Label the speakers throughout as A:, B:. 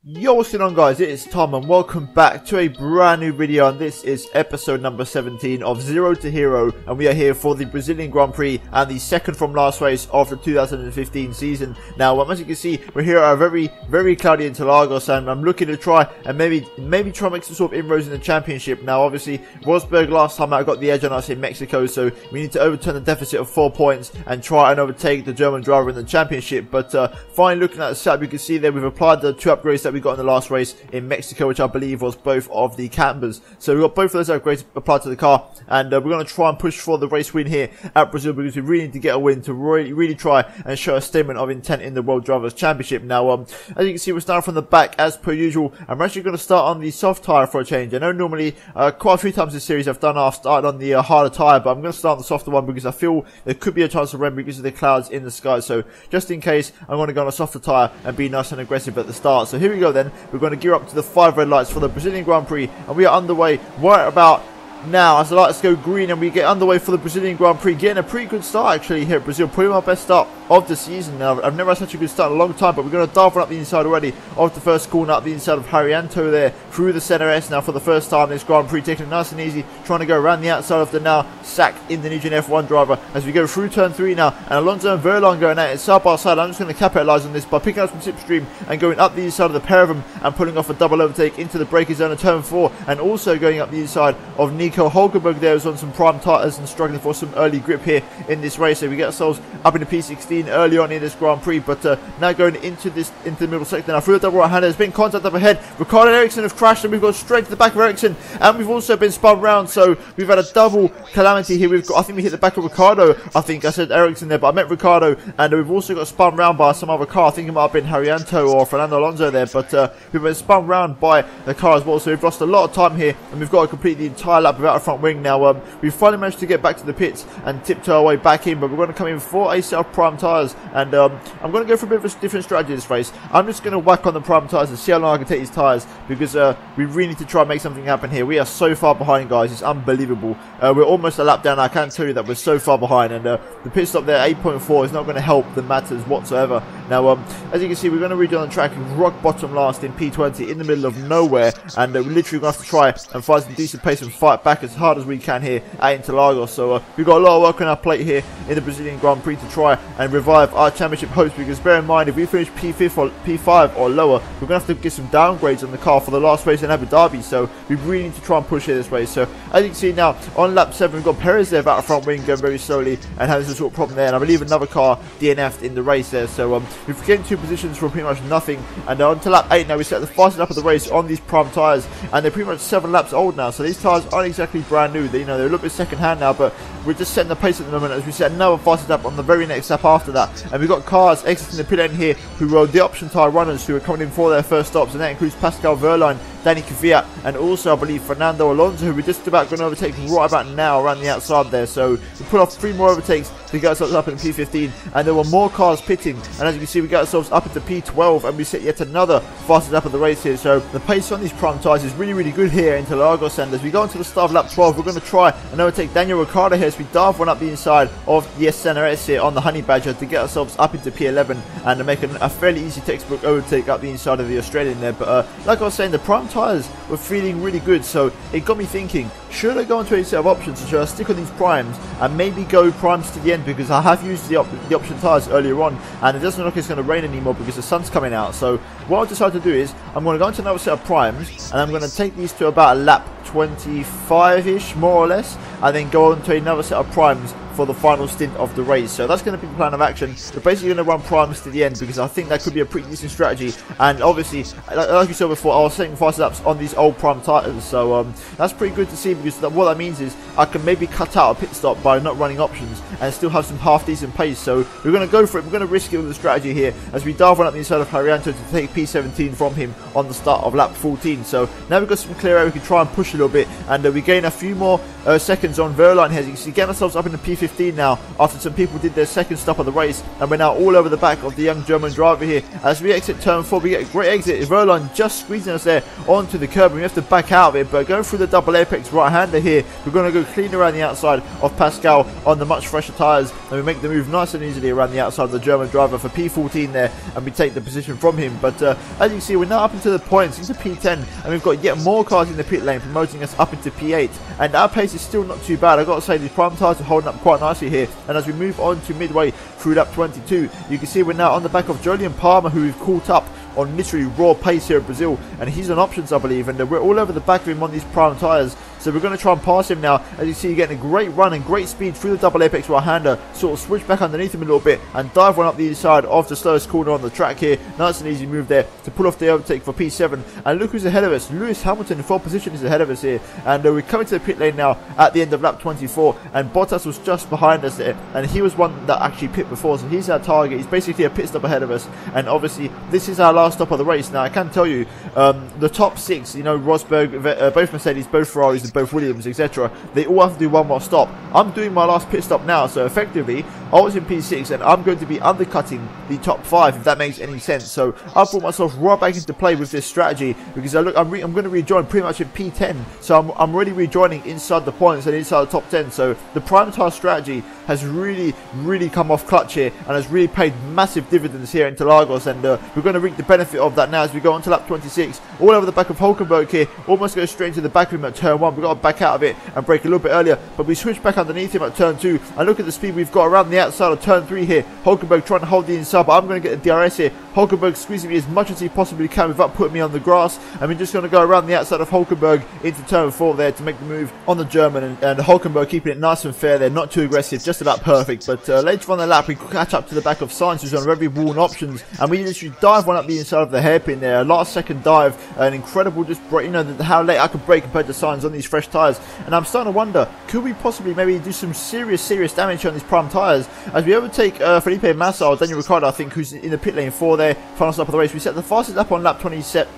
A: Yo, what's going on, guys? It is Tom and welcome back to a brand new video, and this is episode number 17 of Zero to Hero, and we are here for the Brazilian Grand Prix and the second from last race of the 2015 season. Now, as you can see, we're here at a very cloudy Interlagos, and I'm looking to try and maybe try and make some sort of inroads in the championship. Now, obviously, Rosberg last time out got the edge on us in Mexico, so we need to overturn the deficit of 4 points and try and overtake the German driver in the championship. But finally, looking at the setup, you can see there we've applied the 2 upgrades that we got in the last race in Mexico, which I believe was both of the cambers. So we've got both of those upgrades applied to the car, and we're going to try and push for the race win here at Brazil, because we really need to get a win to really try and show a statement of intent in the World Drivers' Championship. Now, as you can see, we're starting from the back as per usual. I'm actually going to start on the soft tyre for a change. I know normally quite a few times this series I've started on the harder tyre, but I'm going to start on the softer one because I feel there could be a chance of rain because of the clouds in the sky. So just in case, I'm going to go on a softer tyre and be nice and aggressive at the start. So here we go then. We're going to gear up to the 5 red lights for the Brazilian Grand Prix, and we are underway right about now as the lights go green, and we get underway for the Brazilian Grand Prix, getting a pretty good start actually here at Brazil, probably my best start of the season. Now, I've never had such a good start in a long time, but we're going to dive right up the inside already of the first corner, up the inside of Harrianto there, through the center S. Now for the first time this Grand Prix, taking it nice and easy, sacked go around the outside of the now sacked Indonesian F1 driver as we go through turn 3 now, and Alonso and Verlaine going at it side by side. I'm just going to capitalise on this by picking up some slipstream and going up the inside of the pair of them and pulling off a double overtake into the braking zone of turn 4, and also going up the inside of Nico Hulkenberg there, who's on some prime tyres and struggling for some early grip here in this race. So we get ourselves up in the P16 early on in this Grand Prix, but now going into the middle sector now through the double right hander. There's been contact up ahead. Ricardo and Ericsson have crashed, and we've gone straight to the back of Ericsson, and we've also been spun round. So we've had a double calamity here. I think we hit the back of Ricardo. I think I said Ericsson there, but I meant Ricardo, and we've also got spun round by some other car. I think it might have been Harrianto or Fernando Alonso there, but we've been spun round by the car as well. So we've lost a lot of time here, and we've got to complete the entire lap without a front wing. Now we've finally managed to get back to the pits and tiptoe our way back in, but we're going to come in for a set of prime tyres, and I'm going to go for a bit of a different strategy this race. I'm just going to whack on the prime tyres and see how long I can take these tyres, because we really need to try and make something happen here. We are so far behind, guys. It's unbelievable. We're almost a lap down. I can tell you that we're so far behind, and the pit stop there, 8.4, is not going to help the matters whatsoever. Now, as you can see, we're going to rejoin the track rock bottom last in P20 in the middle of nowhere, and we're literally going to have to try and find some decent pace and fight back as hard as we can here at Interlagos. So we've got a lot of work on our plate here in the Brazilian Grand Prix to try and revive our championship hopes, because bear in mind, if we finish P5 or lower, we're going to have to get some downgrades on the car for the last race in Abu Dhabi. So we really need to try and push here this race. So as you can see now, on lap 7, we've got Perez there about a front wing going very slowly and having some sort of problem there, and I believe another car DNF'd in the race there. So we've gained 2 positions for pretty much nothing, and on to lap 8 now. We set the fastest lap of the race on these prime tyres, and they're pretty much 7 laps old now, so these tyres aren't exactly brand new. They're a little bit second hand now, but we're just setting the pace at the moment as we set another fastest lap on the very next lap after that. And we've got cars exiting the pit lane here who rode the option tyre runners who are coming in for their first stops, and that includes Pascal Verlaine, Danny Kvyat, and also I believe Fernando Alonso, who we're just about going to overtake right about now around the outside there. So we put off 3 more overtakes to get ourselves up in P15, and there were more cars pitting, and as you can see, we got ourselves up into P12, and we set yet another fastest lap of the race here. So the pace on these prime tyres is really good here into Lagos, and as we go into the start of lap 12, we're going to try and overtake Daniel Ricciardo here as we dive one up the inside of the SNRS here on the Honey Badger to get ourselves up into P11 and to make a fairly easy textbook overtake up the inside of the Australian there. But like I was saying, the prime tyres were feeling really good, so it got me thinking, should I go into a set of options, or should I stick on these primes and maybe go primes to the end, because I have used the option tyres earlier on, and it doesn't look like it's going to rain anymore because the sun's coming out. So what I've decided to do is I'm going to go into another set of primes, and I'm going to take these to about a lap 25-ish more or less, and then go on to another set of primes for the final stint of the race. So that's going to be the plan of action. We're basically going to run primes to the end, because I think that could be a pretty decent strategy, and obviously like you saw before, I was setting fast laps on these old prime tyres, so that's pretty good to see, because what that means is I can maybe cut out a pit stop by not running options and still have some half decent pace. So we're going to go for it. We're going to risk it with the strategy here as we dive one up the inside of Harrianto to take P17 from him on the start of lap 14. So now we've got some clear air, we can try and push a little bit, and we gain a few more seconds on Verlaine here. As you can see, getting ourselves up in the P15 P15 now, after some people did their second stop of the race, and we're now all over the back of the young German driver here. As we exit turn 4, we get a great exit. Verline just squeezing us there onto the curb, and we have to back out of it, but going through the double apex right-hander here, we're going to go clean around the outside of Pascal on the much fresher tyres, and we make the move nice and easily around the outside of the German driver for P14 there, and we take the position from him. But as you can see, we're now up into the points, into P10, and we've got yet more cars in the pit lane promoting us up into P8, and our pace is still not too bad. I've got to say, these prime tyres are holding up quite nicely here, and as we move on to midway through lap 22, you can see we're now on the back of Julian Palmer, who we've caught up on literally raw pace here in Brazil, and he's on options, I believe, and we're all over the back of him on these prime tyres. So we're going to try and pass him now. As you see, getting a great run and great speed through the double apex right-hander. Sort of switch back underneath him a little bit and dive one up the inside of the slowest corner on the track here. Nice and easy move there to pull off the overtake for P7. And look who's ahead of us. Lewis Hamilton in 4th position is ahead of us here. And we're coming to the pit lane now at the end of lap 24. And Bottas was just behind us there. And he was one that actually pit before. So he's our target. He's basically a pit stop ahead of us. And obviously, this is our last stop of the race. Now, I can tell you, the top 6, you know, Rosberg, both Mercedes, both Ferraris, and both Williams, etc. They all have to do one more stop. I'm doing my last pit stop now, so effectively I was in P6 and I'm going to be undercutting the top 5, if that makes any sense. So I've brought myself right back into play with this strategy, because I'm going to rejoin pretty much in P10, so I'm really rejoining inside the points and inside the top 10. So the prime tyre strategy has really come off clutch here, and has really paid massive dividends here in Interlagos, and we're going to reap the benefit of that now as we go on to lap 26, all over the back of Hulkenberg here. Almost go straight into the back of him at turn 1. We've got to back out of it and brake a little bit earlier, but we switch back underneath him at turn 2, and look at the speed we've got around the outside of turn 3 here. Hulkenberg trying to hold the inside, but I'm going to get the DRS here. Hulkenberg squeezing me as much as he possibly can without putting me on the grass, and we're just going to go around the outside of Hulkenberg into turn 4 there to make the move on the German, and Hulkenberg keeping it nice and fair there, not too aggressive, just about perfect. But later on the lap we catch up to the back of Sainz, who's on very worn options, and we literally dive one up the inside of the hairpin there. A last second dive, an incredible just break, you know, how late I could brake compared to Sainz on these fresh tyres. And I'm starting to wonder, could we possibly maybe do some serious damage on these prime tyres as we overtake Felipe Massa or Daniel Ricciardo, I think, who's in the pit lane 4 there, final stop of the race. We set the fastest lap on lap 26,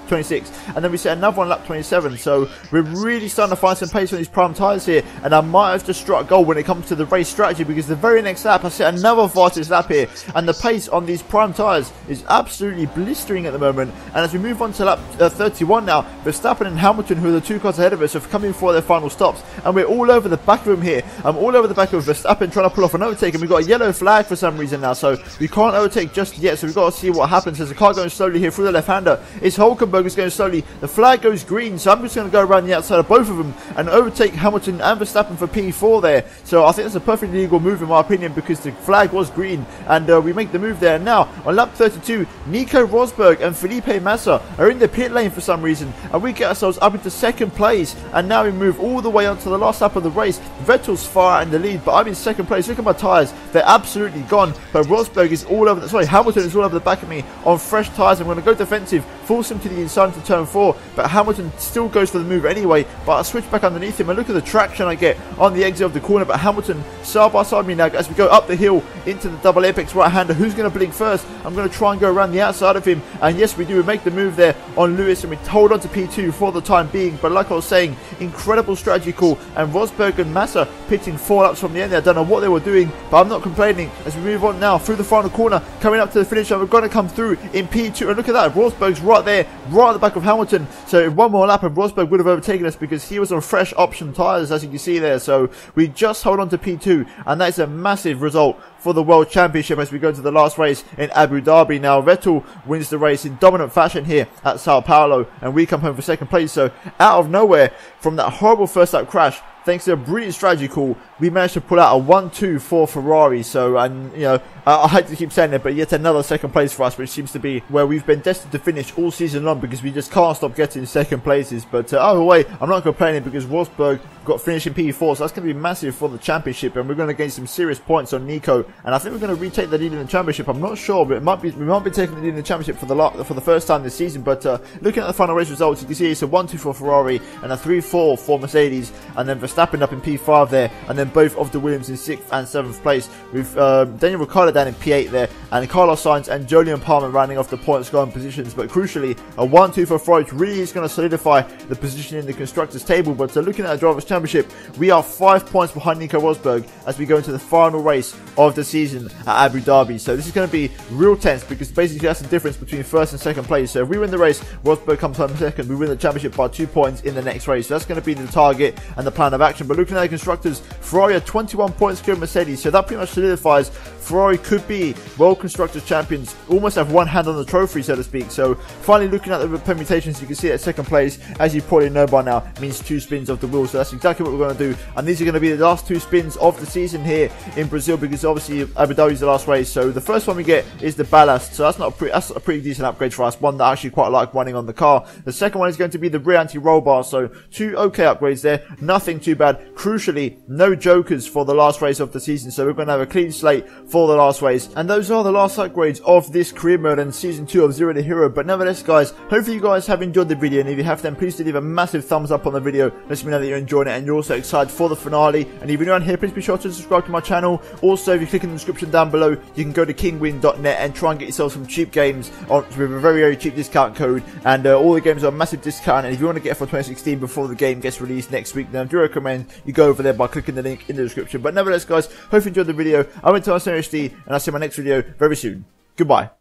A: and then we set another one lap 27. So we're really starting to find some pace on these prime tyres here, and I might have just struck gold when it comes to the race strategy, because the very next lap I set another fastest lap here, and the pace on these prime tyres is absolutely blistering at the moment. And as we move on to lap 31 now, Verstappen and Hamilton, who are the 2 cars ahead of us, have come in for their final stops, and we're all over the back of them here. I'm all over the back of Verstappen trying to pull off an overtake, and we've got a yellow flag for some reason now, so we can't overtake just yet. So we've got to see what happens. There's a car going slowly here through the left-hander. It's Hulkenberg who's going slowly. The flag goes green, so I'm just going to go around the outside of both of them and overtake Hamilton and Verstappen for P4 there. So I think that's a perfectly legal move in my opinion, because the flag was green, and we make the move there. And now on lap 32, Nico Rosberg and Felipe Massa are in the pit lane for some reason, and we get ourselves up into 2nd place, and now we move all the way onto the last lap of the race. Vettel's far in the lead, but I'm in 2nd place. Look at my tyres, they're absolutely gone, but Rosberg is all over Hamilton is all over the back of me on fresh tyres. I'm going to go defensive, force him to the inside into turn 4, but Hamilton still goes for the move anyway, but I switch back underneath him, and look at the traction I get on the exit of the corner. But Hamilton side by side me now as we go up the hill into the double apex right-hander. Who's going to blink first? I'm going to try and go around the outside of him, and yes we do, we make the move there on Lewis, and we hold on to P2 for the time being. But like I was saying, incredible strategy call, and Rosberg and Massa pitting 4 laps from the end there. I don't know what they were doing, but I'm not complaining as we move on now through the final corner, coming up to the finish, and we're going to come through in P2, and look at that, Rosberg's right there, right at the back of Hamilton. So in one more lap and Rosberg would have overtaken us, because he was on fresh option tyres, as you can see there. So we just hold on to P2, and that is a massive result for the World Championship as we go to the last race in Abu Dhabi. Now Vettel wins the race in dominant fashion here at Sao Paulo, and we come home for 2nd place. So out of nowhere, from that horrible first lap crash, thanks to a brilliant strategy call, we managed to pull out a 1-2 for Ferrari. So, and you know, I hate to keep saying it, but yet another 2nd place for us, which seems to be where we've been destined to finish all season long, because we just can't stop getting 2nd places. But either way, I'm not complaining, because Rosberg got finished in P4, so that's going to be massive for the championship, and we're going to gain some serious points on Nico, and I think we're going to retake the lead in the championship. I'm not sure, but we might be taking the lead in the championship for the first time this season. But looking at the final race results, you can see it's a 1-2 for Ferrari and a 3-4 for Mercedes, and then Verstappen up in P5 there, and then both of the Williams in 6th and 7th place, with Daniel Ricciardo down in P8 there, and Carlos Sainz and Jolyon Palmer rounding off the point scoring positions. But crucially, a 1-2 for Ferrari really is going to solidify the position in the Constructors' table. But looking at the Drivers' Championship, we are 5 points behind Nico Rosberg as we go into the final race of the season at Abu Dhabi. So this is going to be real tense, because basically that's the difference between 1st and 2nd place. So if we win the race, Rosberg comes home 2nd, we win the championship by 2 points in the next race. So that's going to be the target and the plan of action. But looking at the Constructors, Ferrari are 21 points clear of Mercedes, so that pretty much solidifies Ferrari could be World Constructors Champions, almost have one hand on the trophy, so to speak. So finally looking at the permutations, you can see that 2nd place, as you probably know by now, means 2 spins of the wheel. So that's exactly what we're going to do, and these are going to be the last 2 spins of the season here in Brazil, because obviously Abu Dhabi is the last race. So the first one we get is the ballast, so that's a pretty decent upgrade for us, one that I actually quite like running on the car. The second one is going to be the rear anti-roll bar, so 2 okay upgrades there, nothing too bad. Crucially, no jokers for the last race of the season, so we're going to have a clean slate for the last race. And those are the last upgrades of this career mode and season 2 of Zero to Hero. But nevertheless, guys, hopefully you guys have enjoyed the video, and if you have, then please do leave a massive thumbs up on the video, let me know that you're enjoying it and you're also excited for the finale. And if you're new around here, please be sure to subscribe to my channel. Also, if you click in the description down below, you can go to kingwin.net and try and get yourself some cheap games with a very cheap discount code, and all the games are a massive discount. And if you want to get it for 2016 before the game gets released next week, then I do recommend you go over there by clicking the link in the description. But nevertheless, guys, hope you enjoyed the video. I went to my and I'll see you in my next video very soon. Goodbye.